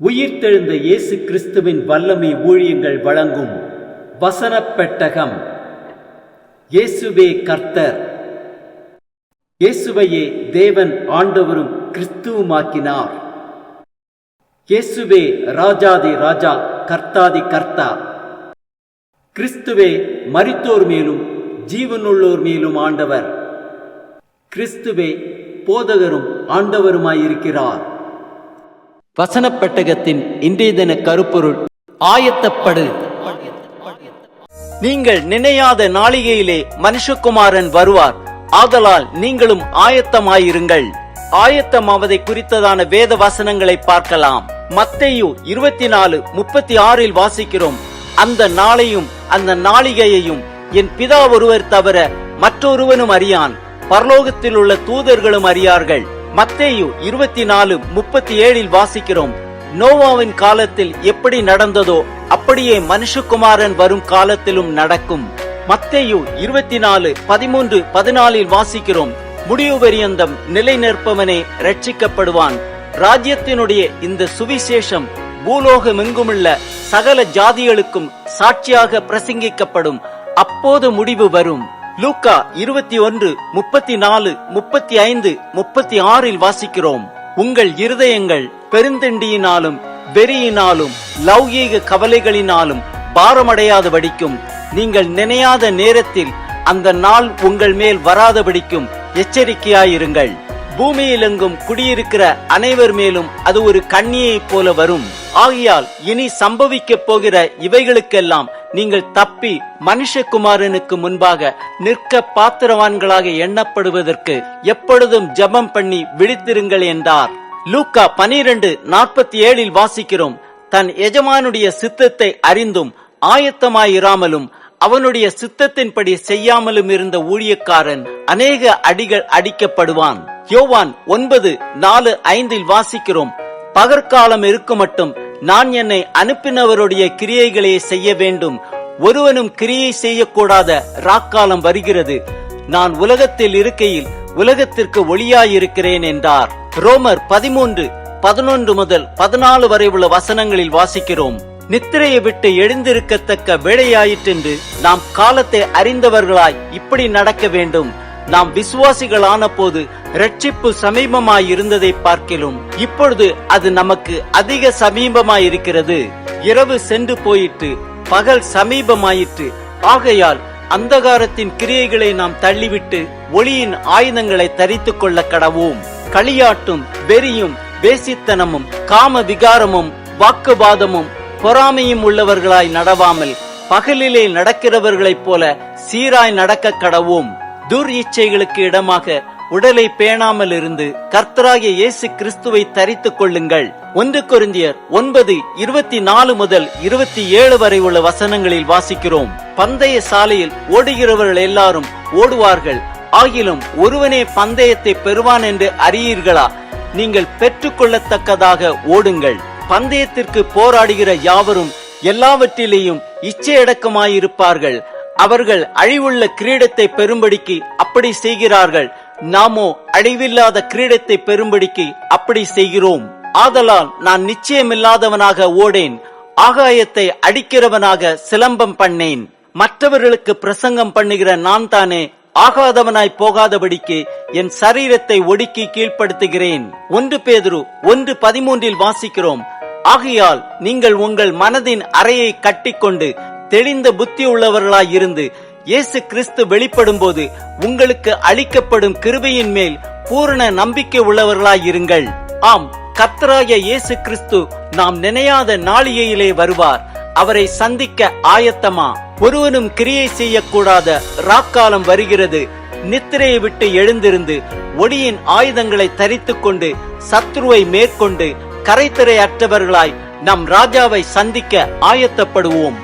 உயிர்த்தெழுந்த இயேசு கிறிஸ்துவின் வல்லமை ஊழியங்கள் வழங்கும் வசனப் பெட்டகம். இயேசுவே கர்த்தர். இயேசுவையே தேவன் ஆண்டவரும் கிறிஸ்துவுமாக்கினார். இயேசுவே ராஜாதி ராஜா, கர்த்தாதி கர்த்தா. கிறிஸ்துவே மரித்தோர் மேலும் ஜீவனுள்ளோர் மேலும் ஆண்டவர். கிறிஸ்துவே போதகரும் ஆண்டவருமாயிருக்கிறார். வசனப் பெட்டகத்தின் இன்றைய தின கருப்பொருள்: ஆயத்தப்படு. நீங்கள் நினையாத நாளிகையிலே மனுஷகுமாரன் வருவார், ஆதலால் நீங்களும் ஆயத்தமாயிருங்கள். ஆயத்தமாவதை குறித்ததான வேத வசனங்களை பார்க்கலாம். மத்தேயு 24:36 வாசிக்கிறோம்: அந்த நாளையும் அந்த நாளிகையையும் என் பிதா ஒருவர் தவிர மற்றொருவனும் அறியான், பரலோகத்தில் உள்ள தூதர்களும் அறியார்கள். மத்தேயு 24:37 வாசிக்கிறோம்: நோவாவின் காலத்தில் எப்படி நடந்ததோ அப்படியே மனுஷகுமாரன் வரும் காலத்திலும் நடக்கும். மத்தேயு 24:13-14 வாசிக்கிறோம்: முடிவு பரியந்தம் நிலை நிற்பவனே ரட்சிக்கப்படுவான். ராஜ்யத்தினுடைய இந்த சுவிசேஷம் பூலோகமெங்குமுள்ள சகல ஜாதிகளுக்கும் சாட்சியாக பிரசங்கிக்கப்படும், அப்போது முடிவு வரும். லூக்கா 21:34-35-36 வாசிக்கிறோம்: உங்கள் இருதயங்கள் பெருந்திண்டியினாலும் வெறியினாலும் லௌகீக கவலைகளினாலும் பாரமடையாதபடிக்கும், நீங்கள் நினையாத நேரத்தில் அந்த நாள் உங்கள் மேல் வராதபடிக்கும் எச்சரிக்கையாயிருங்கள். பூமியிலெங்கும் குடியிருக்கிற அனைவர் மேலும் அது ஒரு கண்ணியைப் போல வரும். ஆகையால் இனி சம்பவிக்க போகிற இவைகளுக்கெல்லாம் நீங்கள் தப்பி மனுஷகுமாரனுக்கு முன்பாக நிற்க பாத்திரவான்களாக எண்ணப்படுவதற்கு எப்பொழுதும் ஜெபம் பண்ணி விழித்திருங்கள் என்றார். லூக்கா 12:47 வாசிக்கிறோம்: தன் எஜமானுடைய சித்தத்தை அறிந்தும் ஆயத்தமாயிராமலும் அவனுடைய சித்தத்தின்படி செய்யாமலும் இருந்த ஊழியக்காரன் அநேக அடிகள் அடிக்கப்படுவான். யோவான் 9:4-5 வாசிக்கிறோம்: பகற்காலம் இருக்கும் மட்டும் நான் என்னை அனுப்பினவருடைய கிரியைகளை செய்ய வேண்டும், ஒருவனும் கிரியை செய்யக்கூடாத ராக்காலம் வருகிறது, நான் உலகத்தில் இருக்கையில் உலகத்திற்கு ஒளியாயிருக்கிறேன் என்றார். ரோமர் 13:11-14 வரை உள்ள வசனங்களில் வாசிக்கிறோம்: நித்திரையை விட்டு எழுந்திருக்கத்தக்க வேளையாயிற்றென்று நாம் காலத்தை அறிந்தவர்களாய் இப்படி நடக்க வேண்டும். நாம் விசுவாசிகளான போது ரட்சிப்பு சமீபமாயிருந்ததை பார்க்கிலும் இப்பொழுது அது நமக்கு அதிக சமீபமாயிருக்கிறது. இரவு சென்று போயிற்று, பகல் சமீபமாயிற்று. ஆகையால் அந்தகாரத்தின் கிரியைகளை நாம் தள்ளிவிட்டு ஒளியின் ஆயுதங்களை தரித்துக் கொள்ள கடவோம். களியாட்டும் வெறியும் வேசித்தனமும் காம விகாரமும் வாக்குவாதமும் பொறாமையும் உள்ளவர்களாய் நடவாமல் பகலிலே நடக்கிறவர்களைப் போல சீராய் நடக்க கடவோம். துர் இச்சைகளுக்கு இடமாக உடலை பேணாமல் இருந்து கர்த்தராகிய இயேசு கிறிஸ்துவை தரித்துக் கொள்ளுங்கள். 1 கொரிந்தியர் 9:24-27 வரை உள்ள வசனங்களில் வாசிக்கிறோம்: பந்தய சாலையில் ஓடுகிறவர்கள் எல்லாரும் ஓடுவார்கள், ஆகிலும் ஒருவனே பந்தயத்தை பெறுவான் என்று அறியீர்களா? நீங்கள் பெற்றுக்கொள்ளத்தக்கதாக ஓடுங்கள். பந்தயத்திற்கு போராடுகிற யாவரும் எல்லாவற்றிலேயும் இச்சையடக்கமாயிருப்பார்கள். அவர்கள் அழிவுள்ள கிரீடத்தை பெறும்படிக்கு அப்படி செய்கிறார்கள், நாமோ அழிவில்லாத கிரீடத்தை பெறும்படிக்கு அப்படி செய்கிறோம். ஆதலால் நான் நிச்சயமில்லாதவனாக ஓடேன், ஆகாயத்தை அடிக்கிறவனாக சிலம்பம் பண்ணேன். மற்றவர்களுக்கு பிரசங்கம் பண்ணுகிற நான் தானே ஆகாதவனாய் போகாதபடிக்கு என் சரீரத்தை ஒடுக்கி கீழ்ப்படுத்துகிறேன். 1 பேதுரு 1:13 வாசிக்கிறோம்: ஆகையால் நீங்கள் உங்கள் மனதின் அறையை கட்டிக்கொண்டு தெளிந்த புத்தி உள்ளவர்களாய் இருந்து இயேசு கிறிஸ்து வெளிப்படும் போது உங்களுக்கு அளிக்கப்படும் கிருபையின் மேல் பூரண நம்பிக்கை உள்ளவர்களாய் இருங்கள். ஆம், கர்த்தராகிய இயேசு கிறிஸ்து நாம் நினையாத நாளிகையிலே வருவார். அவரை சந்திக்க ஆயத்தமா? ஒருவனும் கிரியை செய்யக்கூடாத ராக்காலம் வருகிறது. நித்திரையை விட்டு எழுந்திருந்து ஒளியின் ஆயுதங்களை தரித்துக் கொண்டு சத்ருவை மேற்கொண்டு கரைத்திரை அற்றவர்களாய் நம் ராஜாவை சந்திக்க ஆயத்தப்படுவோம்.